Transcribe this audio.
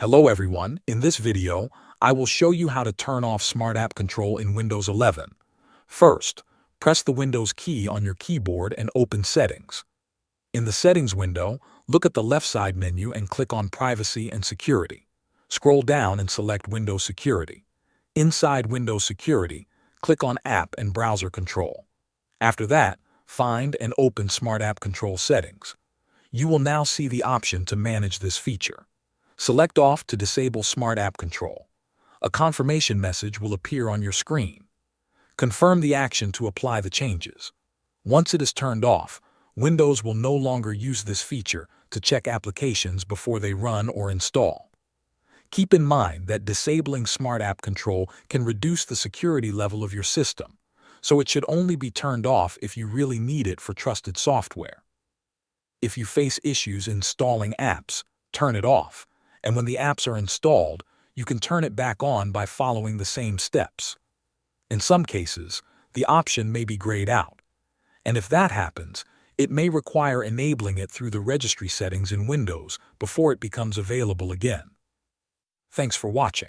Hello everyone, in this video, I will show you how to turn off Smart App Control in Windows 11. First, press the Windows key on your keyboard and open Settings. In the Settings window, look at the left side menu and click on Privacy and Security. Scroll down and select Windows Security. Inside Windows Security, click on App and Browser Control. After that, find and open Smart App Control Settings. You will now see the option to manage this feature. Select Off to disable Smart App Control. A confirmation message will appear on your screen. Confirm the action to apply the changes. Once it is turned off, Windows will no longer use this feature to check applications before they run or install. Keep in mind that disabling Smart App Control can reduce the security level of your system, so it should only be turned off if you really need it for trusted software. If you face issues installing apps, turn it off. And when the apps are installed, you can turn it back on by following the same steps. In some cases, the option may be grayed out, and if that happens, it may require enabling it through the registry settings in Windows before it becomes available again. Thanks for watching.